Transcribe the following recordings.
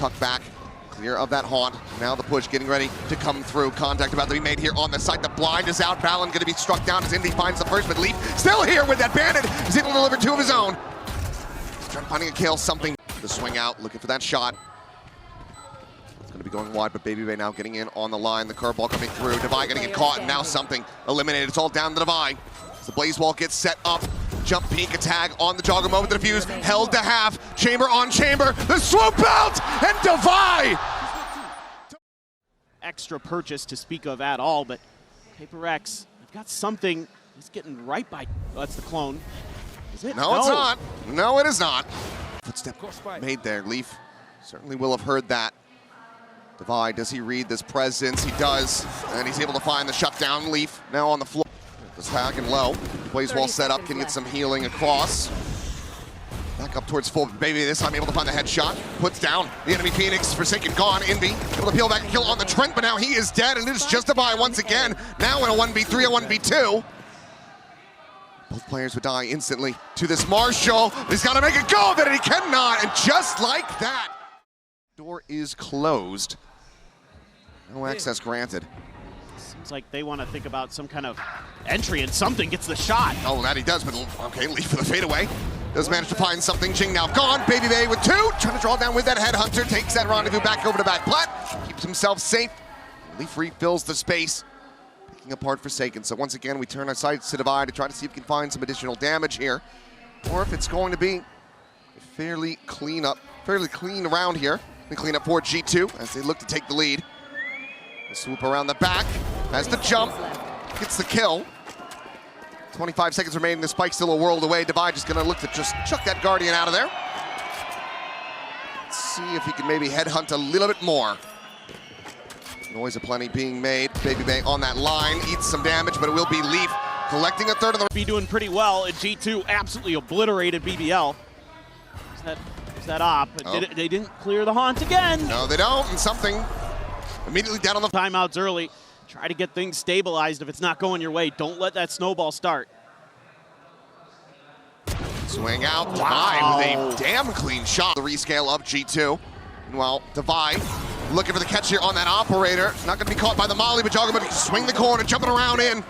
tuck back, clear of that haunt. Now the push getting ready to come through. Contact about to be made here on the side. The blind is out. Valen going to be struck down as Indy finds the first, but Leaf still here with that bandit. He's able to deliver two of his own. Trying finding a kill, something. The swing out, looking for that shot. It's going to be going wide, but Baby Bay now getting in on the line. The curveball coming through. Devi going to get caught, and now something eliminated. It's all down to Devi. As the Blaze Wall gets set up. Jump peek, a tag on the jogger moment, the defuse, held to half, chamber on chamber, the swoop out, and Devi! Extra purchase to speak of at all, but PRX, they've got something, he's getting right by, oh, that's the clone. Is it? No, it's not. No, it is not. Footstep made there, Leaf certainly will have heard that. Devi, does he read this presence? He does, and he's able to find the shutdown. Leaf now on the floor. This tag and low. Blaze Wall set up, can get some healing across. Back up towards full. Baby this time able to find the headshot. Puts down the enemy Phoenix. Forsaken gone. Envy able to peel back and kill on the Trent, but now he is dead, and it is just Devi once again. Now in a 1v3, a 1v2. Both players would die instantly to this Marshall. He's got to make a go of it, and he cannot. And just like that, door is closed. No access granted. Seems like they want to think about some kind of entry, and something gets the shot. Oh, that he does, but okay, Leaf for the fadeaway. Does manage to find something. Jing now gone. Baby Bay with two. Trying to draw down with that headhunter. Takes that rendezvous back over to back plat. Keeps himself safe. Leaf refills the space. Picking apart Forsaken. So once again, we turn our sights to Devi to try to see if we can find some additional damage here. Or if it's going to be a fairly clean round here. And clean up for G2 as they look to take the lead. The swoop around the back. Has the jump. Gets the kill. 25 seconds remaining. The spike's still a world away. Devi just going to look to just chuck that Guardian out of there. Let's see if he can maybe headhunt a little bit more. Noise aplenty being made. Baby Bay on that line. Eats some damage, but it will be Leaf collecting a third of the... Be doing pretty well, and G2 absolutely obliterated BBL. Is that op? Oh. They didn't clear the haunt again. No, they don't, and something immediately down on the... Timeouts early. Try to get things stabilized. If it's not going your way, don't let that snowball start. Swing out. Wow. Devi with a damn clean shot. The rescale of G2. Meanwhile, Devi looking for the catch here on that operator. Not going to be caught by the molly, but Jogger, but he can swing the corner, jumping around in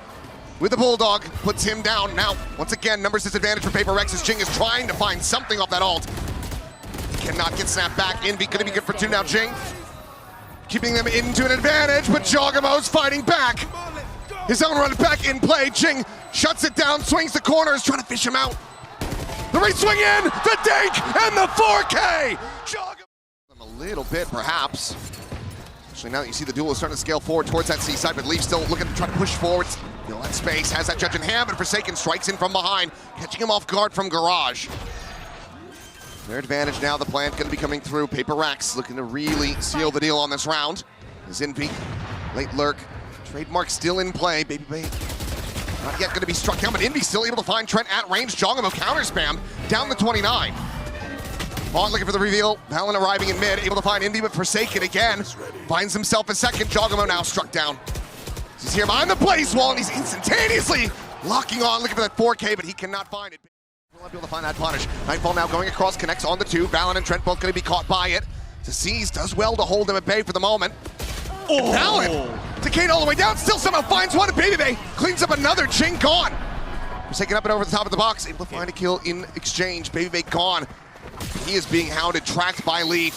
with the Bulldog. Puts him down. Now, once again, numbers disadvantage for PRX as Jing is trying to find something off that ult. Cannot get snapped back. Envy going to be good for two now, Jing. Keeping them into an advantage, but Jogamo's fighting back. His own run back in play. Jing shuts it down, swings the corners, trying to fish him out. The re-swing in, the dink, and the 4K! Jogamo a little bit, perhaps. Especially now that you see the duel is starting to scale forward towards that C side, but Leaf still looking to try to push forward. Feel that space, has that judge in hand, but Forsaken strikes in from behind, catching him off guard from Garage. Their advantage now, the plant going to be coming through. PRX looking to really seal the deal on this round. Is Envy, late lurk, trademark still in play. Baby Bay not yet going to be struck down, but Envy still able to find Trent at range. Jogamo counter spam down the 29. Vaughn looking for the reveal. Valen arriving in mid, able to find Envy, but Forsaken again. Finds himself a second. Jogamo now struck down. He's here behind the Blaze Wall, and he's instantaneously locking on, looking for that 4K, but he cannot find it. Will be able to find that punish. Nightfall now going across, connects on the two. Valen and Trent both going to be caught by it. Seize does well to hold him at bay for the moment. Oh! Valen, decayed all the way down, still somehow finds one, and Baby Bay cleans up another. Jing gone. Forsaken up and over the top of the box, able to find a kill in exchange. Baby Bay gone. He is being hounded, tracked by Leaf.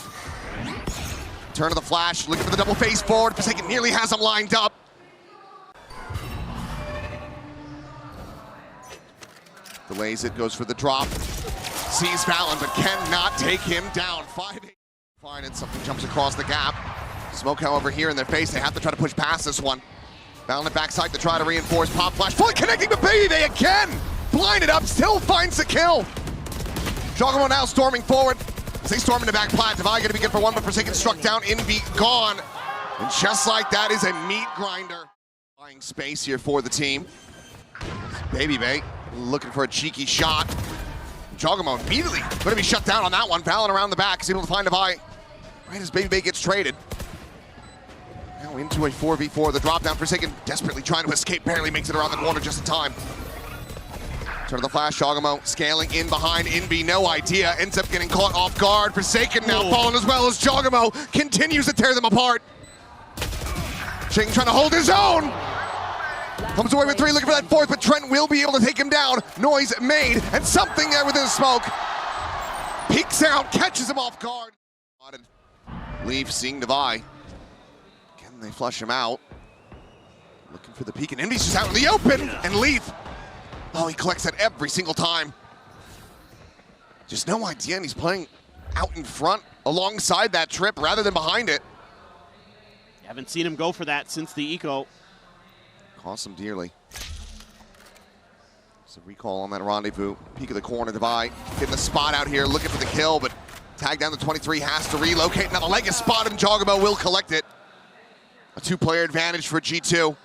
Turn of the flash, looking for the double face forward. Forsaken nearly has him lined up. Delays it, goes for the drop. Sees Valen, but cannot take him down. 5-8. Fine, and something jumps across the gap. Smoke, however, here in their face. They have to try to push past this one. Valen at backside to try to reinforce. Pop flash, fully connecting to Baby Bay again. Blinded up, still finds the kill. Jogamo now storming forward. As they storm into back plat. Devi going to be good for one, but Forsaken struck down. Envy gone. And just like that is a meat grinder. Buying space here for the team. Baby Bay looking for a cheeky shot. Jogamo immediately going to be shut down on that one. Valen around the back is able to find Devi right as Baby Bay gets traded. Now into a 4v4. The drop down. Forsaken desperately trying to escape. Barely makes it around the corner just in time. Turn to the flash, Shogamo scaling in behind Inby, no idea, ends up getting caught off guard. Forsaken now falling as well as Shogamo continues to tear them apart. Ching trying to hold his own. Comes away with 3, looking for that 4th, but Trent will be able to take him down. Noise made, and something there within the smoke. Peeks out, catches him off guard. Leaf seeing Devi. Can they flush him out? Looking for the peek, and Inby's just out in the open, and Leaf. Oh, he collects that every single time. Just no idea, and he's playing out in front alongside that trip rather than behind it. Haven't seen him go for that since the eco. Cost him dearly. It's a recall on that rendezvous. Peek of the corner, Devi getting the spot out here, looking for the kill, but tag down to 23, has to relocate. Now the leg is spotted, and Jogamo will collect it. A 2-player advantage for G2.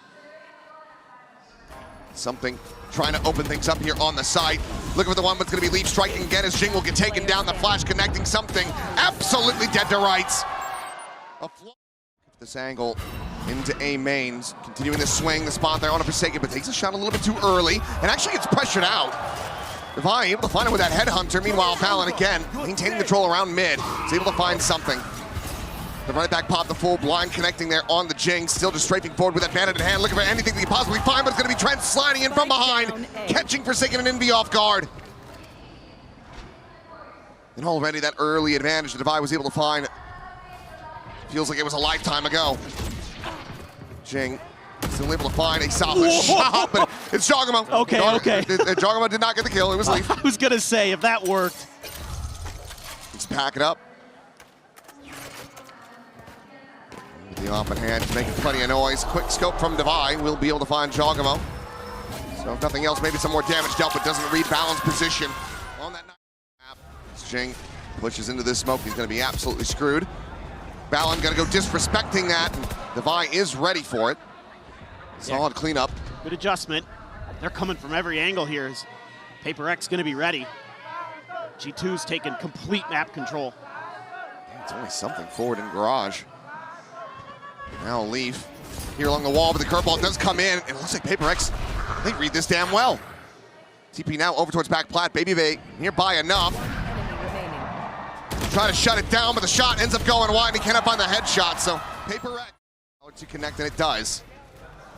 Something trying to open things up here on the site. Looking for the one, but it's going to be Leaf striking again as Jing will get taken down. The flash connecting something absolutely dead to rights. This angle into A mains, continuing to swing the spot there on a Forsaken, but takes a shot a little bit too early and actually gets pressured out. Devi able to find it with that headhunter. Meanwhile, Fallon again maintaining control around mid. He's able to find something. The right back pop the full blind connecting there on the Jing. Still just strafing forward with that bandit in hand, looking for anything that he possibly find, but it's going to be Trent sliding in from behind, catching Forsaken and Inby off guard. And already that early advantage that Devi was able to find feels like it was a lifetime ago. Jing still able to find a solid shot, but it's Jogamo. Okay. Jogamo did not get the kill, it was Leaf. I was gonna say, if that worked. Let's pack it up. With the off in hand, making plenty of noise. Quick scope from Devi, will be able to find Jogamo. So if nothing else, maybe some more damage dealt, but doesn't rebalance position on that map. Jing pushes into this smoke, he's gonna be absolutely screwed. Ballon gonna go disrespecting that, and Devi is ready for it. Solid cleanup. Good adjustment. They're coming from every angle here. Is PRX gonna be ready? G2's taking complete map control. It's only something forward in garage. Now Leaf here along the wall, but the curveball does come in, and it looks like PRX, they read this damn well. TP now over towards back plat. Baby Bay nearby enough. Try to shut it down, but the shot ends up going wide, and he cannot find the headshot, so PRX to connect, and it does.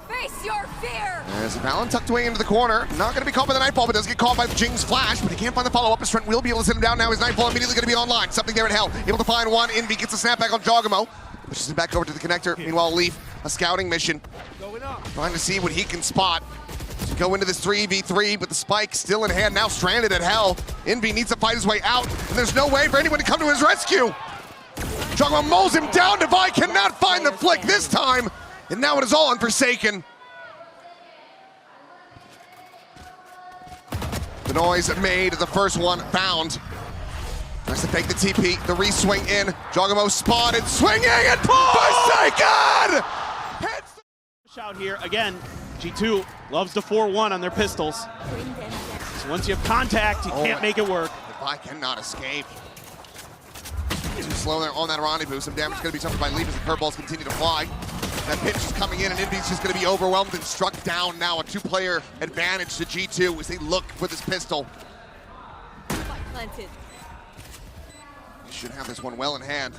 Face your fear! As Fallon tucked away into the corner, not going to be caught by the Nightfall, but does get caught by Jing's flash, but he can't find the follow-up, as Trent will be able to sit him down now. His Nightfall immediately going to be online. Something there at Hell, able to find one. Inby gets a snapback on Jogamo, pushes him back over to the connector. Meanwhile, Leaf, a scouting mission, trying to see what he can spot. To go into this 3v3, but the spike still in hand, now stranded at Hell. Inby needs to fight his way out, and there's no way for anyone to come to his rescue. Jogamo mows him down. Devi cannot find the flick this time, and now it is all on Forsaken. The noise made, the first one found. Nice to fake the TP, the re-swing in. Jogamo spotted, swinging, and Forsaken! Out here again. G2 loves to 4-1 on their pistols. So once you have contact, you can't make it work. Devi cannot escape. Too slow there on that rendezvous. Some damage is going to be suffered by Leaf as the curveballs continue to fly. That pitch is coming in, and Inby's just going to be overwhelmed and struck down now. A 2-player advantage to G2 as they look for this pistol. Planted. You should have this one well in hand.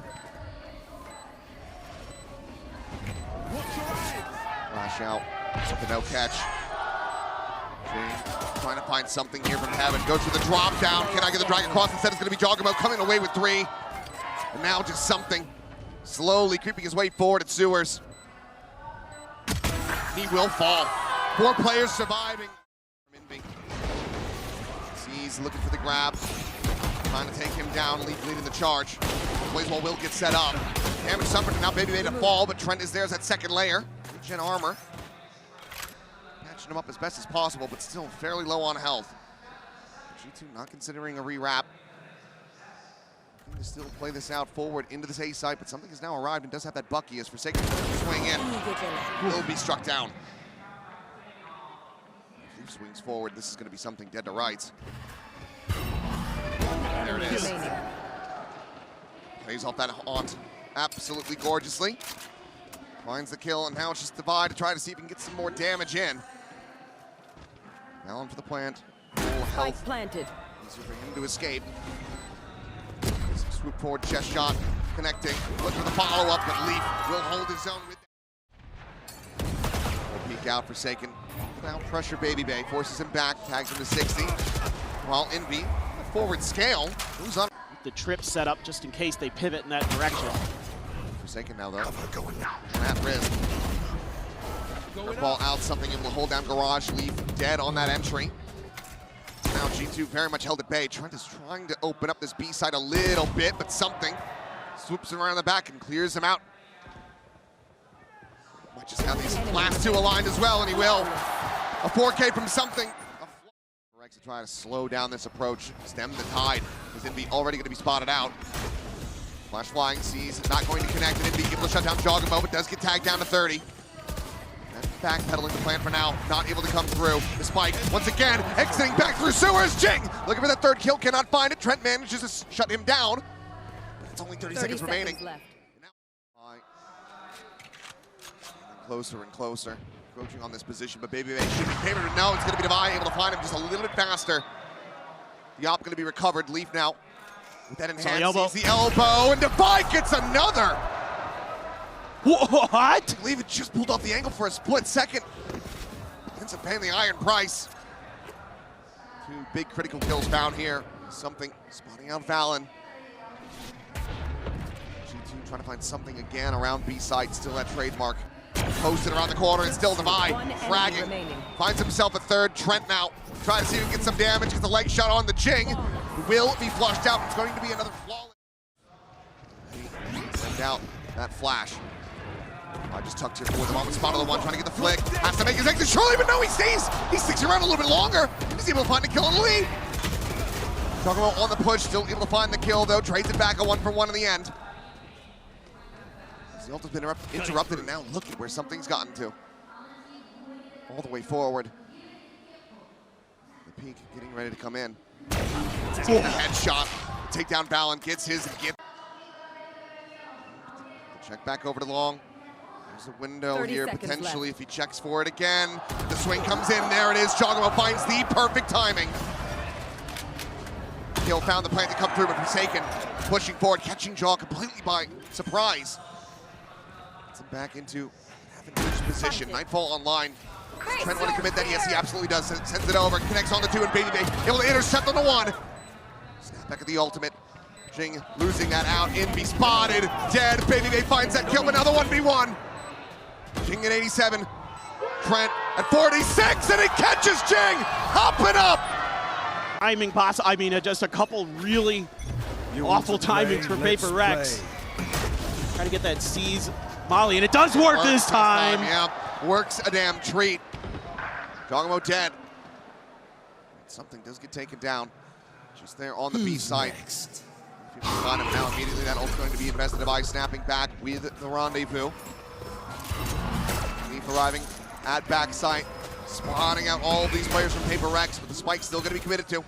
Flash out. With a no catch. Jing trying to find something here from heaven. Goes for the drop down. Cannot get the drag across. Instead, it's going to be Jogamo coming away with 3. And now just something slowly creeping his way forward at Sewers. He will fall. 4 players surviving. He's looking for the grab. Trying to take him down. Leaf leading the charge. Plays while Will gets set up. Damage suffered, and now Baby made a fall, but Trent is there as that second layer. Gen armor. Patching him up as best as possible, but still fairly low on health. G2 not considering a re-wrap. Looking to still play this out forward into this A site, but something has now arrived and does have that Bucky as Forsaken swing in. Will be struck down. Leaf swings forward. This is going to be something dead to rights. There it is. Plays off that haunt absolutely gorgeously. Finds the kill, and now it's just Devi to try to see if he can get some more damage in. Allen for the plant. Full health. planted. Easier for him to escape. Swoop forward, chest shot, connecting. Look for the follow-up, but Leaf will hold his own with that. Peek out, Forsaken. Now pressure Baby Bay, forces him back, tags him to 60. While Envy, forward scale, who's on The trip set up just in case they pivot in that direction. Forsaken now though. At risk. Ball out, something able to hold down Garage. Leaf dead on that entry. Now G2 very much held at bay. Trent is trying to open up this B side a little bit, but something swoops him around the back and clears him out. Might just have these last two aligned as well, and he will. A 4K from something. PRX to try to slow down this approach, stem the tide. Is Envy already going to be spotted out? Flash flying, sees not going to connect, and Envy able to shut down Jogamo, but does get tagged down to 30. Backpedaling the plan for now, not able to come through. The spike, once again, exiting back through sewers. Jing looking for that third kill, cannot find it. Trent manages to shut him down. But it's only 30 seconds remaining. Left. Closer and closer, approaching on this position, but Baby Bay should be favored. No, it's going to be Divine able to find him just a little bit faster. The op going to be recovered. Leaf now with that enhanced, sees the elbow, and Divine gets another. What? I believe it just pulled off the angle for a split second. Ends up paying the iron price. Two big critical kills found here. Something spotting out Valen. G2 trying to find something again around B side, still that trademark. Posted around the corner and still Divine fragging. Finds himself a third. Trent now trying to see if he can get some damage. Gets the leg shot on the Jing. Will be flushed out. It's going to be another flawless. Send out that flash. I just tucked here for them on the spot of the one, trying to get the flick. Has to make his exit, surely, but no, he stays. He sticks around a little bit longer. He's able to find a kill in the lead. Talking about on the push, still able to find the kill, though. Trades it back a 1-for-1 in the end. The ult has been interrupted, and now look at where something's gotten to. All the way forward. The peak getting ready to come in. A headshot. Take down Valen, gets his and gets. Check back over to Long. There's a window here, potentially, if he checks for it again. The swing comes in, there it is. Jogamo finds the perfect timing. Kill found the plant to come through, but Forsaken pushing forward, catching Jaw completely by surprise. Gets him back into advantageous position. Nightfall online. Does Trent want to commit that? Yes, he absolutely does. Sends it over, connects on the 2, and Baby Bay able to intercept on the 1. Snap back at the ultimate. Jing losing that out. Envy spotted, dead. Baby Bay finds that kill, another 1v1. Jing at 87. Trent at 46, and it catches Jing. Hopping up. Timing I mean, just a couple really awful timings for PRX. Trying to get that seize Molly, and it does work this time. Yeah, works a damn treat. Jogamo dead. Something does get taken down. Just there on the B side. If you can find him now, immediately that ult's going to be invested by snapping back with the rendezvous. Leaf arriving at backside, spawning out all of these players from PRX, but the spike's still going to be committed to.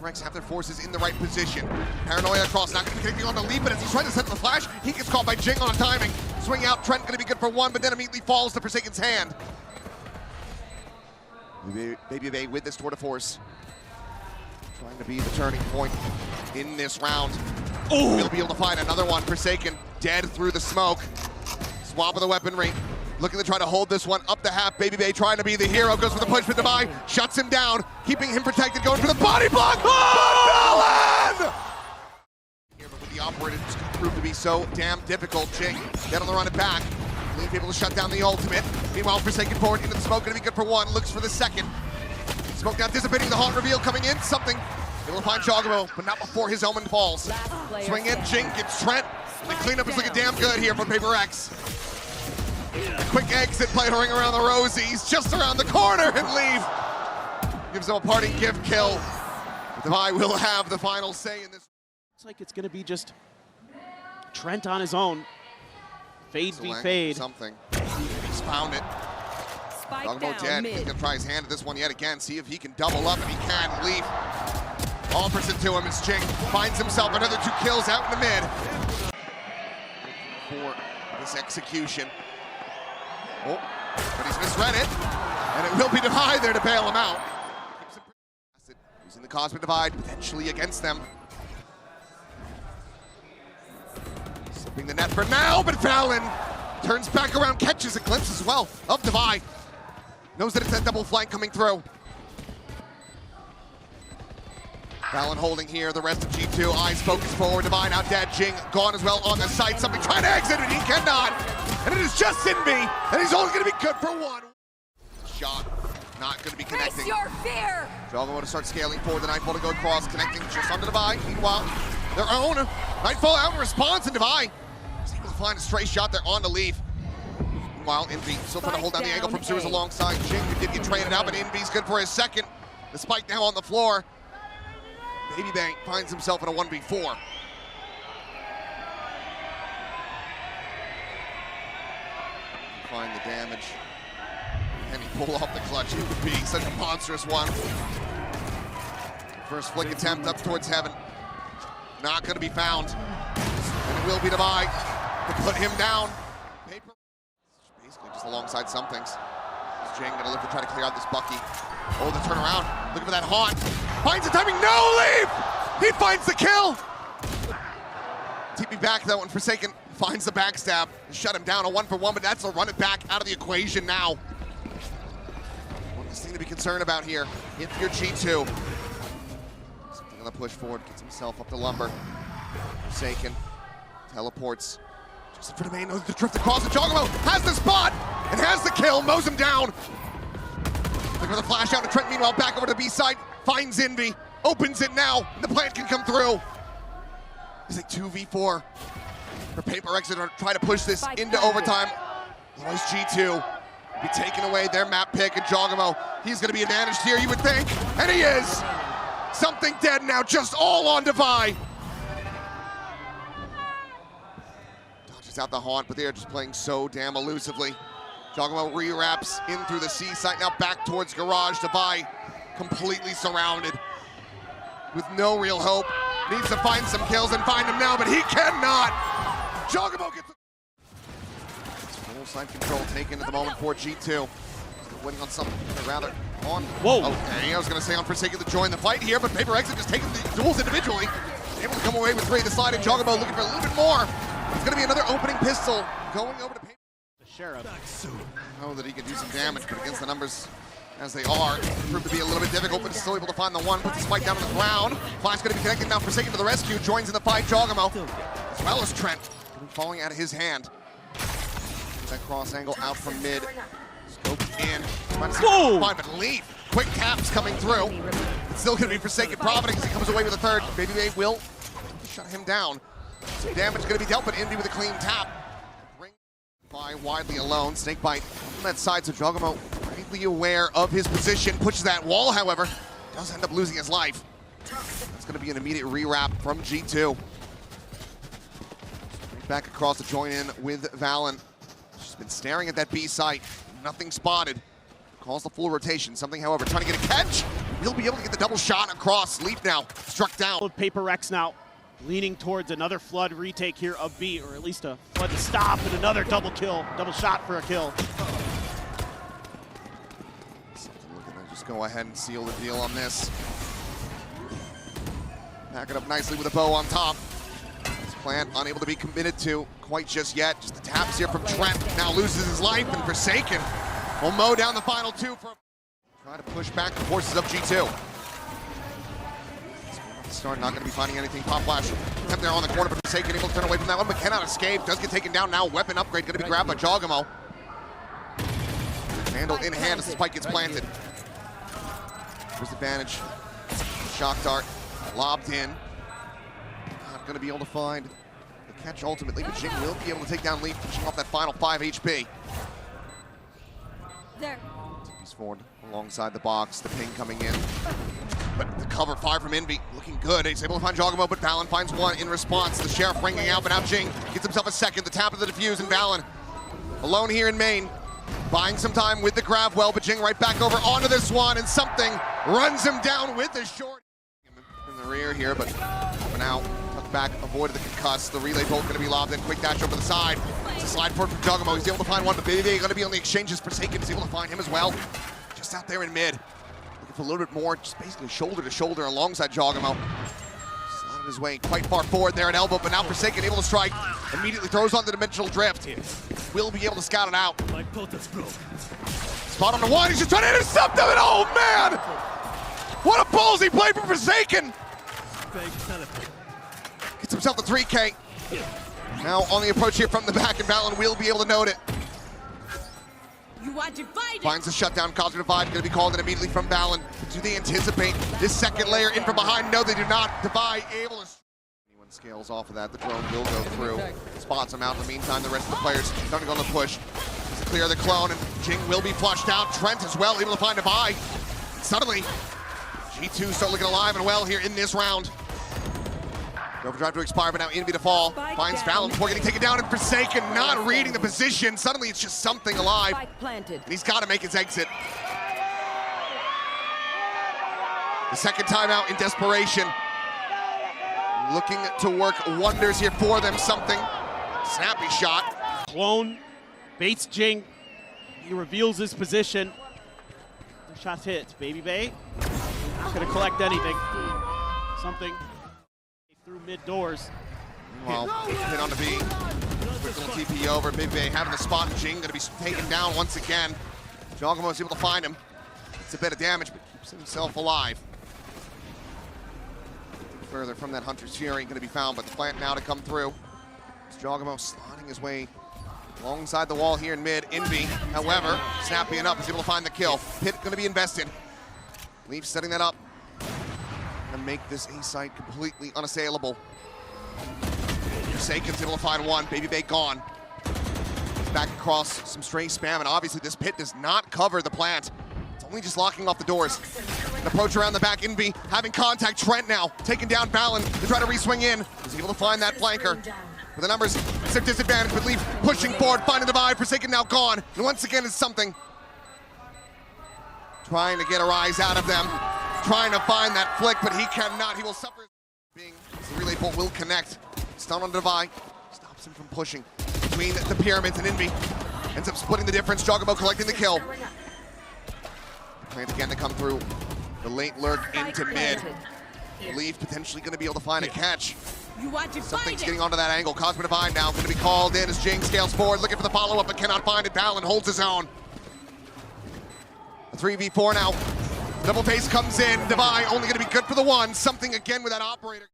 PRX have their forces in the right position. Paranoia across, not going to be connecting on the lead, but as he's trying to set the flash, he gets caught by Jing on timing. Swing out, Trent going to be good for 1, but then immediately falls to Forsaken's hand. Baby Bay with this tour de force. Trying to be the turning point in this round. Oh, he'll be able to find another one. Forsaken dead through the smoke. Swap of the weaponry. Looking to try to hold this one up the half. Baby Bay trying to be the hero. Goes for the push with Divine. Shuts him down. Keeping him protected. Going for the body block. Oh! But here, but with the operator, it's going to prove to be so damn difficult. Jing dead on the run it back. Leaf able to shut down the ultimate. Meanwhile, Forsaken forward into the smoke. Going to be good for 1. Looks for the second. Smoke now dissipating. The haunt reveal coming in. Something. Able to find Jogamo, but not before his omen falls. Swing in. Jing gets Trent. The cleanup is looking damn good here from PRX. Quick exit play to ring around the rosies, just around the corner, and Leaf gives him a parting gift kill. Divine will have the final say in this. Looks like it's going to be just Trent on his own. Fade v fade. Something. He's found it. Jogamo dead. He's going to try his hand at this one yet again, see if he can double up, and he can. Leaf offers it to him as Jing finds himself another 2 kills out in the mid. For this execution. Oh, but he's misread it, and it will be Divine there to bail him out. Using the Cosmic Divide potentially against them. Slipping the net for now, but Valen turns back around, catches a glimpse as well of Divide. Knows that it's that double flank coming through. Valen holding here, the rest of G2, eyes focused forward, Divide now dead, Jing gone as well on the side, something trying to exit, and he cannot. And it is just Invi, and he's only gonna be good for one. Shot, not gonna be connecting. Face your fear! Jogamo to start scaling forward, the Nightfall to go across, connecting just onto Divide. Meanwhile, their own Nightfall out in response, and Divide is able to find a stray shot there on the leaf. Meanwhile, Envy still trying to hold down the angle from Sewers alongside Jing, who did get traded out, but Envy's good for his second. The spike now on the floor. Baby Bang finds himself in a 1v4. Find the damage. Can he pull off the clutch? It would be such a monstrous one. First flick attempt up towards heaven. Not going to be found. And it will be Divide to put him down. Paper. Basically just alongside some things. Jing gonna live to try to clear out this Bucky. Oh, the turnaround. Looking for that haunt. Finds the timing. No leave! He finds the kill! TP back though, and Forsaken finds the backstab. Shut him down, a 1-for-1, but that's a run it back out of the equation now. One thing to be concerned about here, if you're G2. Something gonna push forward, gets himself up to Lumber. Forsaken teleports. Just in front of main, knows the drift across, and Jogamo has the spot and has the kill, mows him down. Looking for the flash out to Trent, meanwhile back over to the B side, finds Envy, opens it now, and the plant can come through. It's a 2v4 for PRX to try to push this into overtime. Otherwise G2 be taking away their map pick, and Jogamo, he's gonna be advantaged here, you would think, and he is. Something dead now, just all on Divide. Dodges out the haunt, but they are just playing so damn elusively. Jogamo re-wraps in through the C site, now back towards Garage. Divide completely surrounded with no real hope. Needs to find some kills and find him now, but he cannot. Jogamo gets full side control taken at the moment for G2. Winning on something, rather on. Whoa. Okay, I was gonna say on Forsaken to join the fight here, but PRX just taking the duels individually. Able to come away with 3. The slide, and Jogamo looking for a little bit more. It's gonna be another opening pistol going over to Paper. Sheriff. I know that he can do some damage, but against the numbers as they are, it proved to be a little bit difficult, but still able to find the one, puts the spike down on the ground. Flash gonna be connected now, Forsaken to the rescue, joins in the fight, Jogamo, as well as Trent, falling out of his hand. That cross angle out from mid, scoped in, trying to see find, but Leaf, quick taps coming through. It's still gonna be Forsaken profiting as he comes away with a third. Baby Bay will shut him down. Some damage gonna be dealt, but Indy with a clean tap. By widely alone, Snakebite on that side, so Jogamo greatly aware of his position, pushes that wall, however, does end up losing his life. That's gonna be an immediate re-wrap from G2. Back across to join in with Valen. She's been staring at that B site, nothing spotted. Calls the full rotation, something, however, trying to get a catch. He'll be able to get the double shot across. Leaf now, struck down. PRX now leaning towards another Flood retake here of B, or at least a Flood to stop, and another double kill, double shot for a kill. Something looking to just go ahead and seal the deal on this. Pack it up nicely with a bow on top. This plant unable to be committed to quite just yet. Just the taps here from Trent. Now loses his life, and Forsaken will mow down the final 2 for try to push back the forces of G2. Start not going to be finding anything. Pop flash attempt there on the corner, but Forsaken able to turn away from that one, but cannot escape. Does get taken down now. Weapon upgrade going to be grabbed by Jogamo. Handle in hand as the spike gets planted. Here's the advantage. Shock dart lobbed in. Not going to be able to find the catch ultimately, but Jing will be able to take down Leaf, pushing off that final 5 HP. There. He's forward alongside the box. The ping coming in. But the cover fire from Envy looking good. He's able to find Jogamo, but Valen finds one in response. The Sheriff ringing out, but now Jing gets himself a second. The tap of the defuse, and Valen alone here in main. Buying some time with the grab well, but Jing right back over onto this one, and something runs him down with a short. In the rear here, but for now, tucked back, avoided the concuss. The relay bolt going to be lobbed in. Quick dash over the side. It's a slide forward from Jogamo. He's able to find one, but Baby going to be on the exchanges. Forsaken is able to find him as well. Just out there in mid. looking for a little bit more, just basically shoulder to shoulder alongside Jogamo. Slotted his way quite far forward there at elbow, but now Forsaken able to strike. Immediately throws on the dimensional drift. Will be able to scout it out. Spot on the one, he's just trying to intercept him, and oh man! What a ballsy play from Forsaken! Gets himself the 3K. Now on the approach here from the back, and Valen will be able to note it. You are divided. Finds the shutdown, causes a divide, going to be called in immediately from Valen. Do they anticipate this second layer in from behind? No, they do not. Divide able to... Anyone scales off of that, the drone will go through. Spots him out. In the meantime, the rest of the players starting to go on the push. To clear the clone, and Jing will be flushed out. Trent as well, able to find Divide. Suddenly, G2 start looking alive and well here in this round. Overdrive to expire, but now Envy to fall. Finds Valen before getting taken down, and Forsaken not reading the position. Suddenly it's just something alive. And he's got to make his exit. The second time out in desperation. Looking to work wonders here for them. Something. Snappy shot. Clone baits Jing. He reveals his position. The shot hit. Baby Bay not going to collect anything. Something. Through mid doors. Meanwhile, hit on the B. Quick little TP over. Baby Bay having the spot, and Jing going to be taken down once again. Jogamo is able to find him. It's a bit of damage, but keeps himself alive. Further from that Hunter's Fury going to be found, but the plant now to come through. It's Jogamo slotting his way alongside the wall here in mid. Envy, however, snappy enough, is able to find the kill. Pit going to be invested. Leaf setting that up. And make this A site completely unassailable. Forsaken's able to find one. Baby Bay gone. Back across some stray spam, and obviously this pit does not cover the plant. It's only just locking off the doors. An approach around the back. Envy having contact. Trent now taking down Valen to try to re-swing in. Is able to find that flanker. With the numbers, it's their disadvantage, but Leaf pushing forward, finding the Divide. Forsaken now gone. And once again, it's something. Trying to get a rise out of them. Trying to find that flick, but he cannot. He will suffer. The relay bolt will connect. Stun on Divide. Stops him from pushing between the pyramids, and Envy ends up splitting the difference. Jogamo collecting the kill. Plant again to come through. The late lurk into mid. Leaf potentially going to be able to find a catch. Something's getting onto that angle. Cosmic Divide now going to be called in as Jing scales forward, looking for the follow-up, but cannot find it. Valen holds his own. A 3v4 now. Double face comes in. Divide only going to be good for the one. Something again with that operator.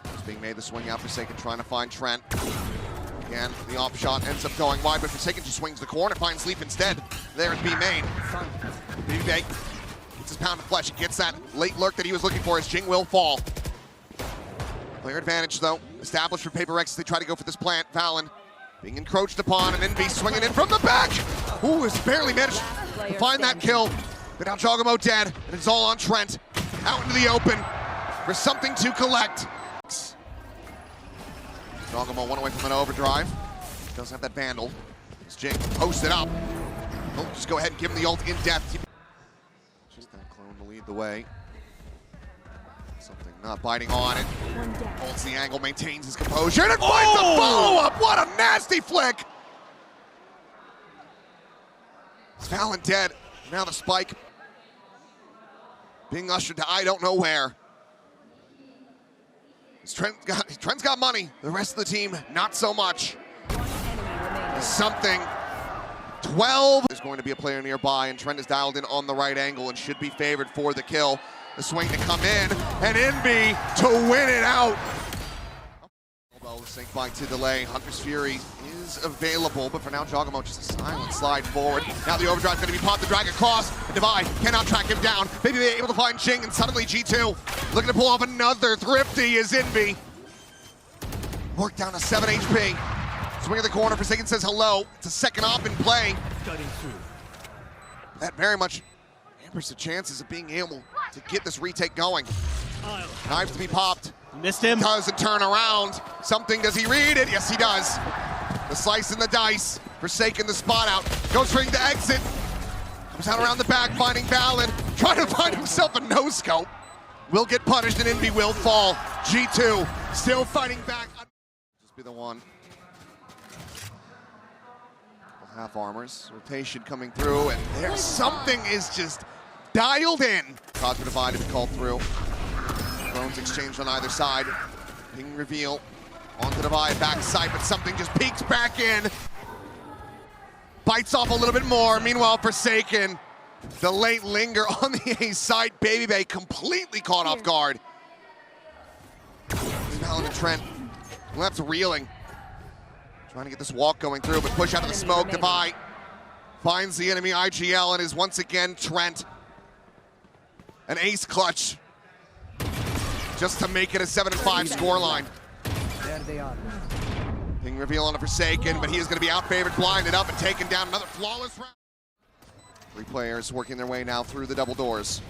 It's being made the swing out. Forsaken trying to find Trent. Again, the off shot ends up going wide, but Forsaken just swings the corner, finds Leaf instead. There it's being made. Baby Bay gets his pound of flesh. He gets that late lurk that he was looking for as Jing will fall. Player advantage though, established for PRX as they try to go for this plant. Valen being encroached upon, and Envy swinging in from the back. Ooh, has barely managed to find that kill. But now Jogamo dead, and it's all on Trent. Out into the open for something to collect. Jogamo one away from an overdrive. Doesn't have that Vandal. It's Jing posted up. He'll just go ahead and give him the ult in depth. Just that clone to lead the way. Something not biting on it. Holds the angle, maintains his composure, and it finds the follow-up! What a nasty flick! It's Valen dead. Now the spike being ushered to I don't know where. Trent's got money. The rest of the team, not so much. Something. 12. There's going to be a player nearby, and Trent is dialed in on the right angle and should be favored for the kill. The swing to come in, and Envy to win it out. Elbow sync by to delay. Hunter's Fury is available, but for now, Jogamo just a silent slide forward. Now the overdrive going to be popped, the drag across. The Divide cannot track him down. Maybe they're able to find Jing, and suddenly G2 looking to pull off another thrifty is Envy. Worked down to 7 HP. Swing of the corner, Forsaken says hello. It's a second op in play. That very much hampers the chances of being able to get this retake going. Knives to be popped. Missed him. Doesn't turn around. Something, does he read it? Yes, he does. The slice and the dice. Forsaken the spot out. Goes for the exit. Comes out around the back, finding Valen. Trying to find himself a no-scope. Will get punished, and Envy will fall. G2 still fighting back. Just be the one. Half armors. Rotation coming through, and there's something is just dialed in. Cosmo Divide to be called through. Drones exchanged on either side. Ping reveal. Onto Divide, backside, but something just peeks back in. Bites off a little bit more. Meanwhile, Forsaken, the late linger on the A side. Baby Bay completely caught off guard. Valorant and Trent left reeling. Trying to get this walk going through, but push out of the smoke. Divide finds the enemy IGL and is once again Trent. An ace clutch just to make it a 7-5 scoreline. There they are. Ping reveal on a Forsaken, but he is going to be outfavored, blinded up, and taken down. Another flawless round. 3 players working their way now through the double doors.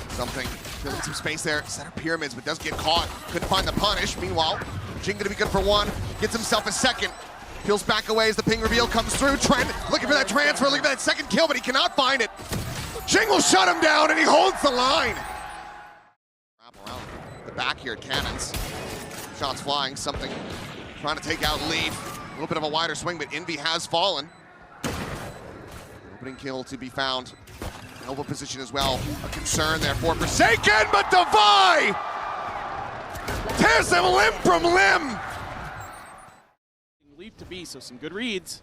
Something, filling some space there. Center pyramids, but does get caught. Couldn't find the punish. Meanwhile, Jing going to be good for 1. Gets himself a second. Peels back away as the ping reveal comes through. Trent looking for that transfer, looking for that second kill, but he cannot find it. Jing will shut him down, and he holds the line. Wrap around the back here at Cannons. Shots flying, something trying to take out Leaf. A little bit of a wider swing, but Envy has fallen. Opening kill to be found. Elbow position as well. A concern there for Forsaken, but Divide tears him limb from limb. Leaf to B, so some good reads.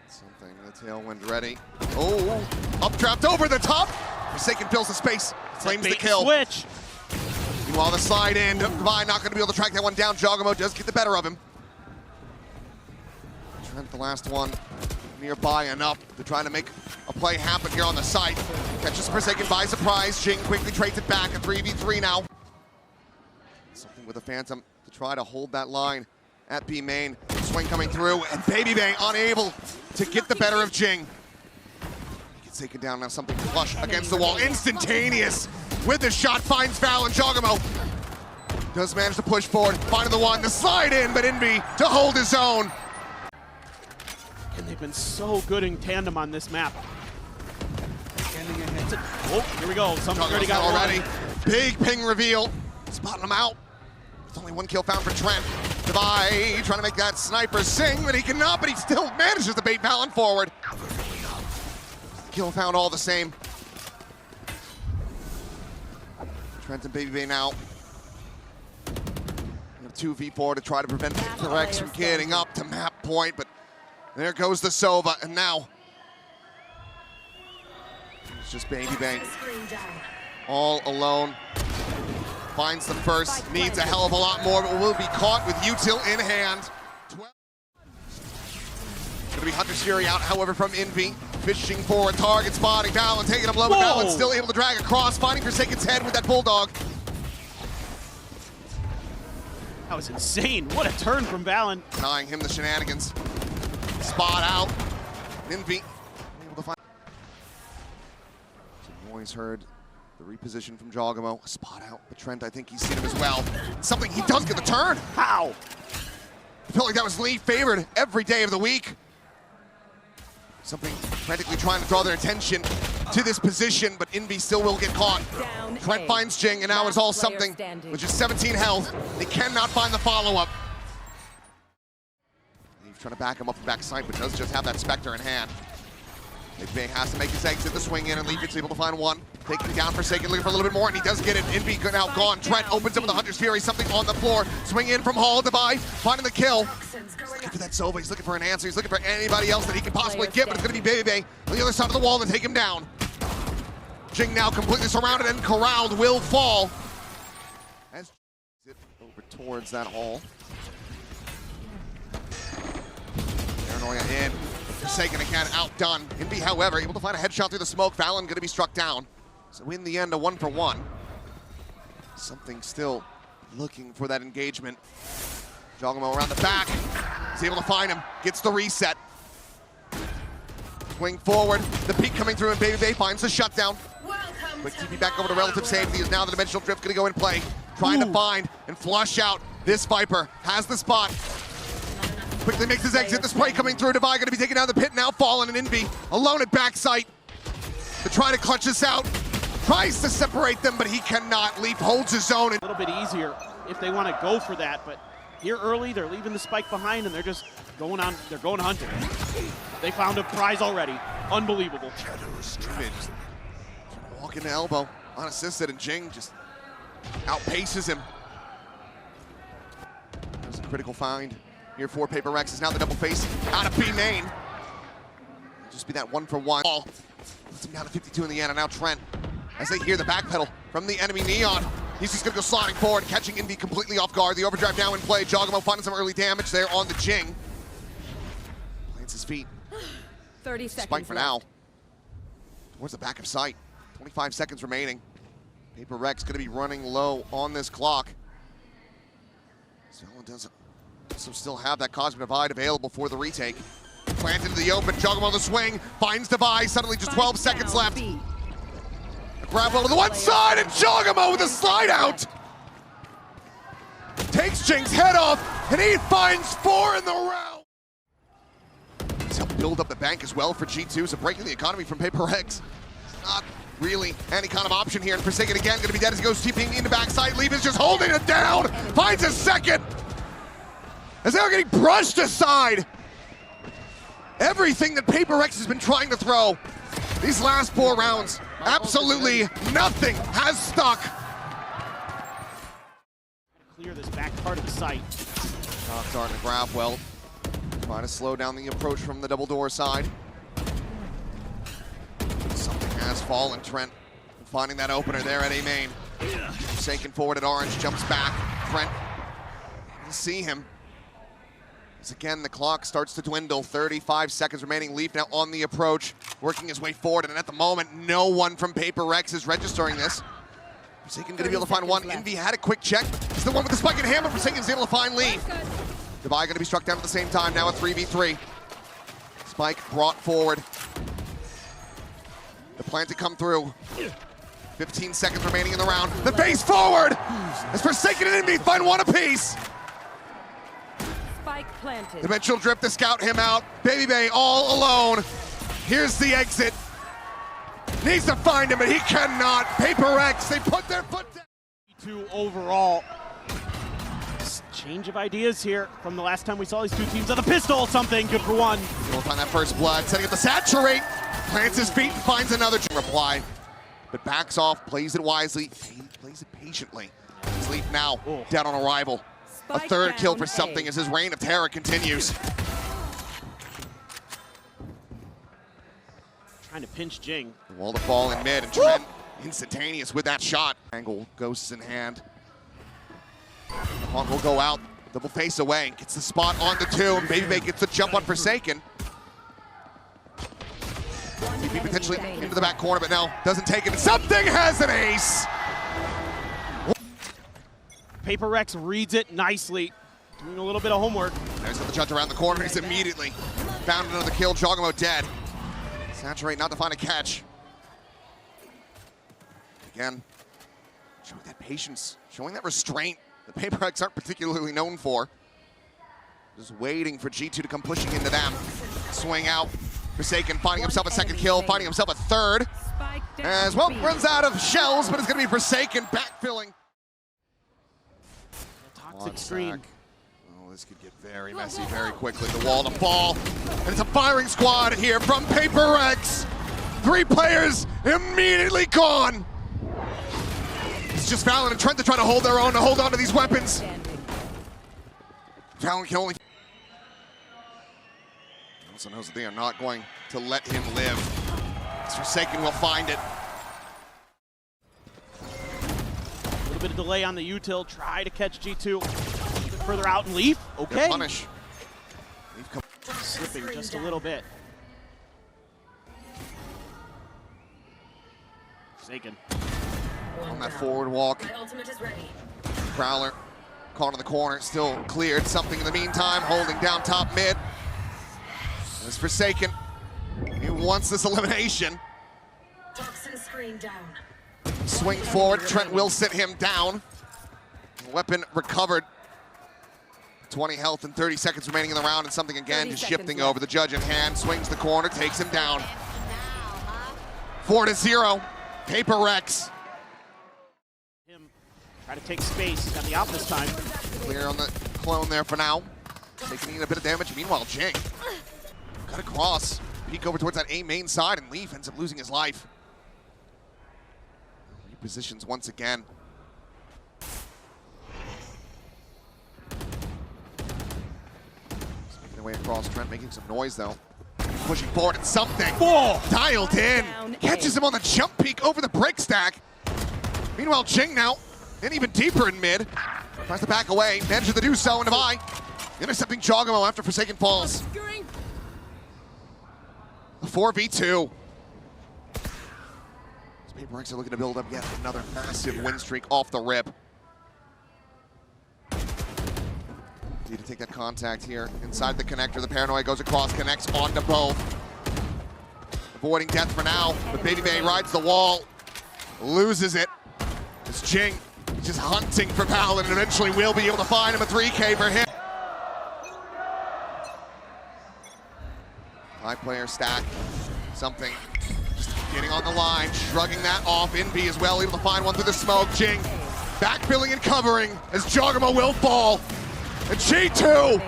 Something, the tailwind ready. Oh, updraft over the top. Forsaken fills the space, claims the kill. Switch. Meanwhile, the slide in, Divide not going to be able to track that one down. Jogamo does get the better of him. Trent, the last one, nearby enough to try to make a play happen here on the site. Catches Forsaken by surprise. Jing quickly trades it back, a 3v3 now. Something with a Phantom to try to hold that line at B main. Swing coming through, and Baby Bang unable to get the better of Jing. He gets taken down now, something flush against the wall. Instantaneous with the shot, finds Val, and Jogamo does manage to push forward, finding the one, the slide in, but Envy to hold his own. And they've been so good in tandem on this map. Oh, here we go. Something's already got already. One. Big ping reveal, spotting him out. There's only 1 kill found for Trent. Divide trying to make that sniper sing, but he cannot, but he still manages to bait Valen forward. Kill found all the same. Trent and Baby Bay now. 2v4 to try to prevent PRX from getting up to map point, but there goes the Sova, and now it's just Baby Bay all alone. Finds the first, needs a hell of a lot more, but will be caught with util in hand. Gonna be Hunter's Fury out, however, from Envy. Fishing for a target, spotting Valen, taking him low, but Valen's still able to drag across, finding Forsaken's head with that Bulldog. That was insane. What a turn from Valen. Denying him the shenanigans. Spot out. Envy able to find. Some noise heard. The reposition from Jogamo. Spot out, but Trent, I think he's seen him as well. Something, he does get the turn. How? I felt like that was Lee favored every day of the week. Something frantically trying to draw their attention to this position, but Envy still will get caught. Trent finds Jing, and now it's all something, which is 17 health. They cannot find the follow-up. He's trying to back him up the backside, but does just have that Spectre in hand. Bay has to make his exit, the swing in, and Leaf is able to find one. Taking down Forsaken, looking for a little bit more, and he does get it. Envy now gone. Trent opens up with the Hunter's Fury, something on the floor. Swing in from Hall, Divide, finding the kill. He's looking for that Sova, he's looking for an answer, he's looking for anybody else that he can possibly get, but it's gonna be Baby Bay on the other side of the wall to take him down. Jing now completely surrounded and corralled, will fall. As it over towards that Hall. Paranoia in. Forsaken again, outdone. Envy, however, able to find a headshot through the smoke. Valen going to be struck down. So in the end, a 1-for-1. Something still looking for that engagement. Jogamo around the back. He's able to find him. Gets the reset. Swing forward. The peak coming through, and Baby Bay finds the shutdown. Quick TP back over to relative safety. Is now the dimensional drift going to go in play. Trying to find and flush out. This Viper has the spot. Quickly makes his exit. The spray coming through. Divide going to be taken down the pit, now fallen, and Envy alone at backside to try to clutch this out. Tries to separate them, but he cannot. Leaf holds his own. A little bit easier if they want to go for that, but here early, they're leaving the spike behind, and they're just going on. They're going hunting. They found a prize already. Unbelievable. Walk into elbow, unassisted, and Jing just outpaces him. There's a critical find here for PRX. Is now the double face out of B main. It'll just be that 1-for-1. Puts him down to 52 in the end, and now Trent, as they hear the backpedal from the enemy Neon, he's just gonna go sliding forward, catching Envy completely off guard. The overdrive now in play. Jogamo finding some early damage there on the Jing. Plants his feet. 30 seconds. Spike for now. Towards the back of sight. 25 seconds remaining. PRX gonna be running low on this clock. Svelin doesn't also still have that Cosmic Divide available for the retake. Plant into the open, Jogamo on the swing, finds Divide, suddenly just 12 seconds left. A grab over the one side, and Jogamo with a slide out! Takes Jing's head off, and he finds 4 in the round! He's helped build up the bank as well for G2, so breaking the economy from PRX. Not really any kind of option here, and Forsaken again gonna be dead as he goes TPing into backside. Leaf is just holding it down, finds a second! As they're getting brushed aside. Everything that PRX has been trying to throw these last 4 rounds, absolutely nothing has stuck. Clear this back part of the site. Shock starting to grab well. Trying to slow down the approach from the double door side. Something has fallen. Trent finding that opener there at A main. Forsaken forward at orange, jumps back. Trent, you see him. As again, the clock starts to dwindle. 35 seconds remaining. Leaf now on the approach, working his way forward, and at the moment, no one from PRX is registering this. Forsaken gonna be able to find one. Envy had a quick check. He's the one with the spike and hammer. Forsaken's able to find Leaf. Divide gonna be struck down at the same time. Now a 3v3. Spike brought forward. The plant to come through. 15 seconds remaining in the round. The face forward! As Forsaken and Envy find one apiece. Spike planted. Dimensional Drift to scout him out. Baby Bay all alone. Here's the exit. Needs to find him, but he cannot. PRX, they put their foot down. 2 overall. Change of ideas here from the last time we saw these two teams on the pistol. Something good for one. We'll find that first blood, setting up the saturate. Plants his feet and finds another reply. But backs off, plays it wisely, plays it patiently. Sleep now, down on arrival. A third kill for something as his reign of terror continues. Trying to pinch Jing. The wall to fall in mid, and Trent instantaneous with that shot. Angle, ghosts in hand. The Hawk will go out, double face away, gets the spot on the 2, and Baby Bay gets the jump on Forsaken. TP potentially into the back corner, but no, doesn't take it. And something has an ace! PRX reads it nicely, doing a little bit of homework. There's the judge around the corner. He's immediately found another kill. Jogamo dead. Saturate not to find a catch. Again, showing that patience, showing that restraint that PRX aren't particularly known for. Just waiting for G2 to come pushing into them. Swing out. Forsaken finding himself a second kill, finding himself a third. As well, runs out of shells, but it's going to be Forsaken backfilling. Toxic screen. Oh, this could get very messy very quickly. The wall to fall, and it's a firing squad here from PRX. 3 players immediately gone. It's just Valen and Trent to try to hold their own, to hold on to these weapons. Valen can only... He also knows that they are not going to let him live. Forsaken will find it. A little bit of delay on the util. Try to catch G2 a bit further out and Leaf. Okay. Good punish. Slipping just a little bit. Forsaken. On that forward walk. Prowler caught in the corner, still cleared. Something in the meantime, holding down top mid. It's Forsaken. He wants this elimination. Toxin screen down. Swing forward, Trent will sit him down. Weapon recovered. 20 health and 30 seconds remaining in the round, and something again just shifting over. The judge in hand, swings the corner, takes him down. 4-0, PRX. Try to take space, he's got the out this time. Clear on the clone there for now. Taking a bit of damage, meanwhile Jing cut across. Peek over towards that A main side, and Leaf ends up losing his life. Positions once again. Making their way across. Trent making some noise though. Pushing forward at something. Whoa! Dialed in. Catches him on the jump peak over the brick stack. Meanwhile, Jing now in even deeper in mid. Tries to back away. Manages to do so, and Devi intercepting Jogamo after Forsaken falls. A 4v2. PRX are looking to build up yet another massive win streak off the rip. Need to take that contact here inside the connector. The Paranoia goes across, connects onto both. Avoiding death for now, but Baby Bay rides the wall, loses it. It's Jing just hunting for Paladin, and eventually will be able to find him a 3K for him. High player stack, something. Getting on the line, shrugging that off. Invi as well, able to find one through the smoke. Jing backfilling and covering as Jogamo will fall. And G2,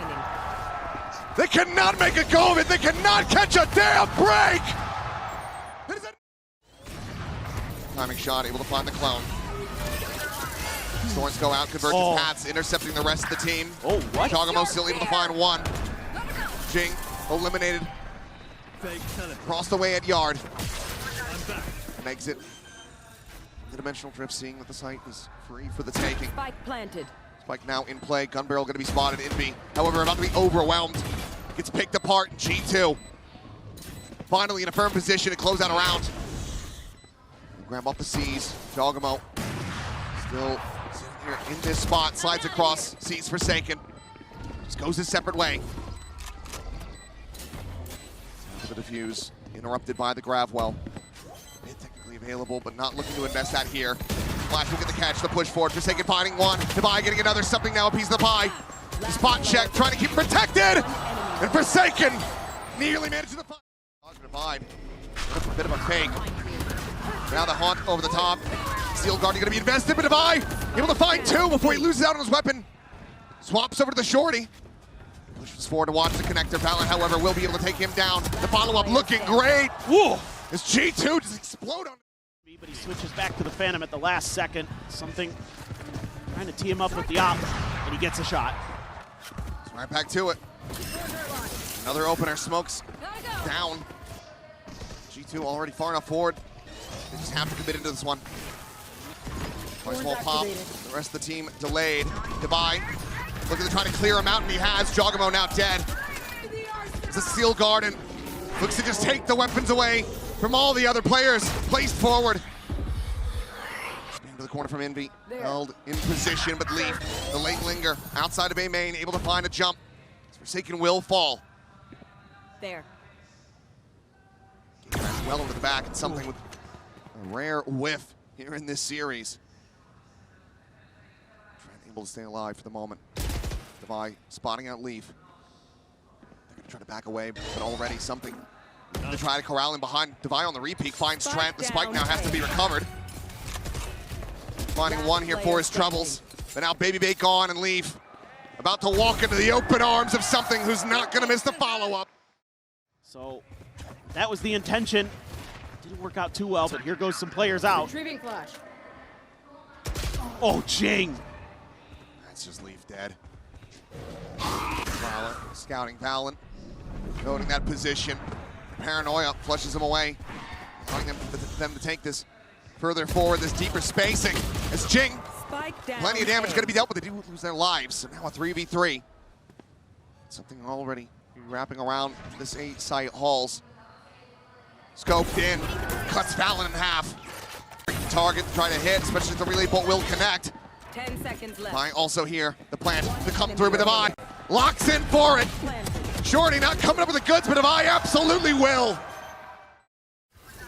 they cannot make a go of it. They cannot catch a damn break. Timing shot, able to find the clone. Storms go out, convergence paths, intercepting the rest of the team. Oh, what? Jogamo still able to find one. Jing eliminated. Crossed away at yard. An exit. The dimensional drift, seeing that the site is free for the taking. Spike planted. Spike now in play. Gun barrel going to be spotted. Invi, however, about to be overwhelmed. Gets picked apart. G2 finally in a firm position to close out a round. Grab off the C's. Jogamo still sitting here in this spot. Slides across. Sees Forsaken. Just goes his separate way. The defuse interrupted by the Gravwell. Technically available, but not looking to invest that here. Flash will get the catch, the push forward. Forsaken finding one. Devi getting another, something now, a piece of the pie. The spot check, trying to keep protected. And Forsaken nearly manages the fight. Devi, a bit of a fake. Now the haunt over the top. Steel Guardian gonna be invested, but Devi able to find two before he loses out on his weapon. Swaps over to the shorty. Pushes forward to watch the connector. Valorant, however, will be able to take him down. The follow-up looking great. Whoa! As G2 just explode on. But he switches back to the Phantom at the last second. Something trying to tee him up with the op, and he gets a shot. So right back to it. Another opener, smokes down. G2 already far enough forward. They just have to commit into this one. Nice small pop. The rest of the team delayed. Devi looking to try to clear him out, and he has. Jogamo now dead. It's a Steel Garden. Looks to just take the weapons away from all the other players. Placed forward. Spin to the corner from Invi. Held in position, but Leaf, the late linger, outside of A main, able to find a jump. Forsaken will fall. There. Well over the back, and something with a rare whiff here in this series. Trent able to stay alive for the moment. Devi spotting out Leaf. They're going to try to back away, but already something to try to corral him behind. Devi on the repeat finds Trent. The spike now has to be recovered. Finding one here for his troubles. But now Baby Bay gone, and Leaf about to walk into the open arms of something who's not going to miss the follow-up. So that was the intention. Didn't work out too well, but here goes some players out. Retrieving flash. Oh, Jing. That's just Leaf dead. Valorant scouting Valorant, noting that position. Paranoia flushes him away, allowing them to take this further forward, this deeper spacing. As Jing, plenty of damage going to be dealt with. They do lose their lives, so now a 3v3. Something already wrapping around this 8-site halls. Scoped in, cuts Fallon in half. Target to try to hit, especially if the relay bolt will connect. 10 seconds left. Fine, also here, the plant to come through, but Devi locks in for it. Shorty not coming up with the goods, but Devi absolutely will.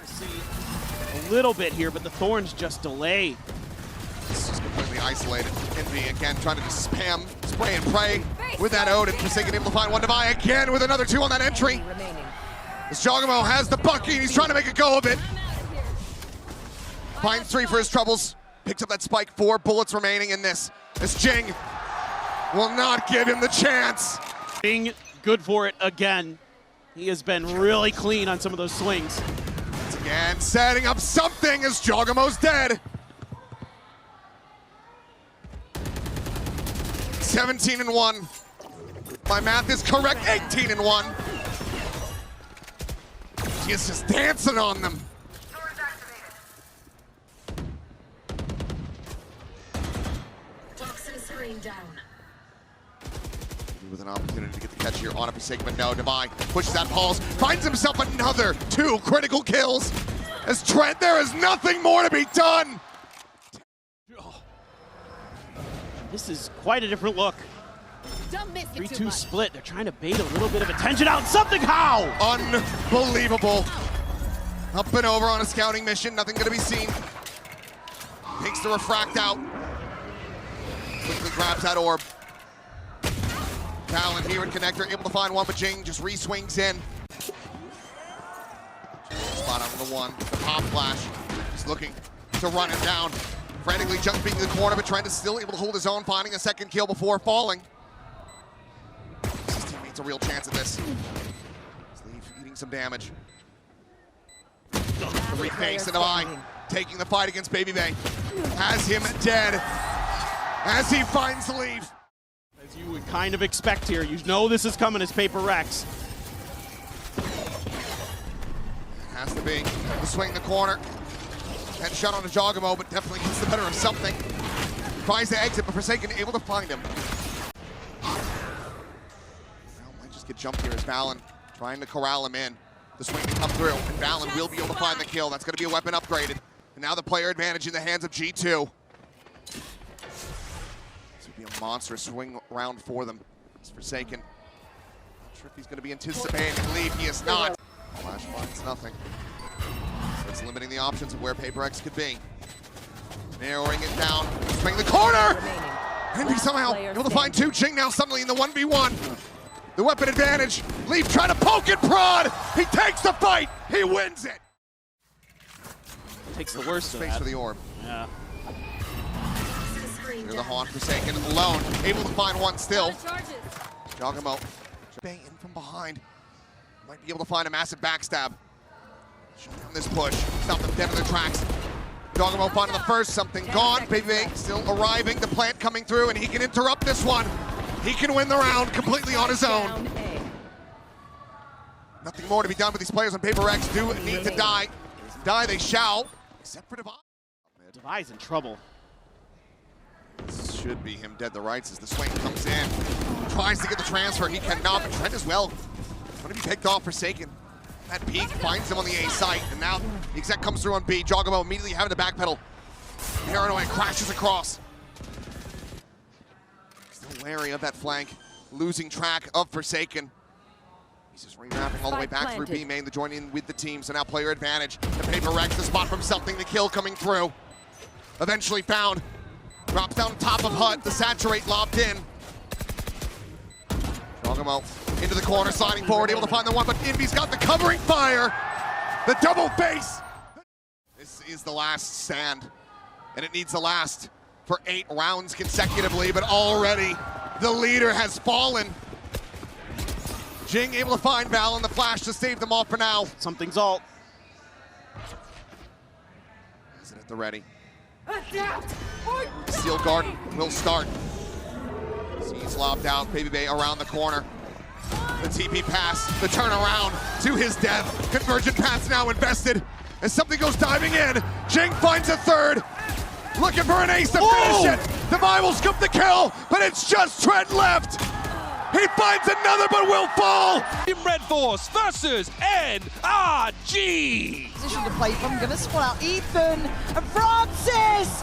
See a little bit here, but the Thorns just delay. This is just completely isolated. Envy again trying to just spam, spray and pray with that Odin. Forsaken able to find one. Devi again with another 2 on that entry. As Jogamo has the bucky, and he's trying to make a go of it. Finds 3 for his troubles. Picks up that spike, 4 bullets remaining in this. As Jing will not give him the chance. Being good for it again. He has been really clean on some of those swings. Once again, setting up something as Jogamo's dead. 17-1. My math is correct, 18-1. He is just dancing on them. With an opportunity to get the catch here on a Forsaken, but no, Divine pushes out Pauls, finds himself another 2 critical kills. As Trent, there is nothing more to be done. This is quite a different look. 3-2 split. They're trying to bait a little bit of attention out. Something how? Unbelievable. Up and over on a scouting mission. Nothing going to be seen. Takes the refract out. Quickly grabs that orb. Talon here in connector, able to find one, but Jing just re-swings in. Spot on the one. The pop flash. He's looking to run him down. Frantically jumping to the corner, but Trent is still able to hold his own, finding a second kill before falling. His teammate's a real chance at this. Sleeve eating some damage. The reface and Divine taking the fight against Baby Bay. Has him dead as he finds Leave. As you would kind of expect here. You know this is coming as PRX. Has to be. The swing in the corner. Headshot on a Jogamo, but definitely gets the better of something. Tries to exit, but Forsaken able to find him. Well, might just get jumped here as Valen trying to corral him in. The swing to come through, and Valen will be able to find the kill. That's going to be a weapon upgraded. And now the player advantage in the hands of G2. This would be a monstrous swing round for them. It's Forsaken. Not sure if he's going to be anticipating Leave. He is not. Flash finds nothing. So it's limiting the options of where PRX could be. Narrowing it down. Swing the corner! And he somehow able to find 2. Jing now suddenly in the 1v1. The weapon advantage. Leave trying to poke and prod. He takes the fight. He wins it. Takes the worst of Space that. for the orb. Yeah. Near the Haunt, Forsaken alone. Able to find one still. Jogamo. In from behind. Might be able to find a massive backstab. Shut down this push. Stop them dead in their tracks. Jogamo finding the first. Something gone. Baby still arriving. The plant coming through, and he can interrupt this one. He can win the round completely on his own. Nothing more to be done, but these players on PRX do need to die. Die they shall, except for Divine. Divi's in trouble. This should be him dead to rights as the swing comes in. Tries to get the transfer. He cannot, but Trent as well. Going to be picked off, Forsaken. That peak finds him on the A site, and now the exec comes through on B. Jogamo immediately having to backpedal. Paranoid crashes across. Still wary of that flank, losing track of Forsaken. He's just rewrapping all the way back through B main to join in with the team, so now player advantage. The PRX, the spot from something, the kill coming through. Eventually found. Drops down top of Hut, the saturate lobbed in. Jogamo into the corner, sliding forward, able to find the one, but Invy's got the covering fire. The double base. This is the last stand, and it needs to last for 8 rounds consecutively, but already the leader has fallen. Jing able to find Val in the flash to save them all for now. Something's alt. Is it at the ready? Steel guard will start. He's lobbed out. Baby Bay around the corner. The TP pass, the turnaround to his death. Convergent pass now invested. As something goes diving in, Jing finds a third. Looking for an ace to finish it. Divine will scoop the kill, but it's just Trent left. He finds another, but will fall. Team Red Force versus NRG. Position to play from, gonna spot out Ethan and Francis.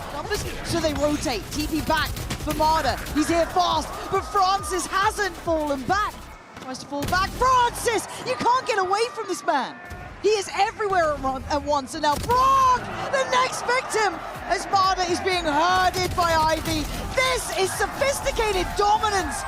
So they rotate, TP back for Marder. He's here fast, but Francis hasn't fallen back. Tries to fall back. Francis, you can't get away from this man. He is everywhere at once, and now Brock, the next victim, as Marder is being herded by Ivy. This is sophisticated dominance.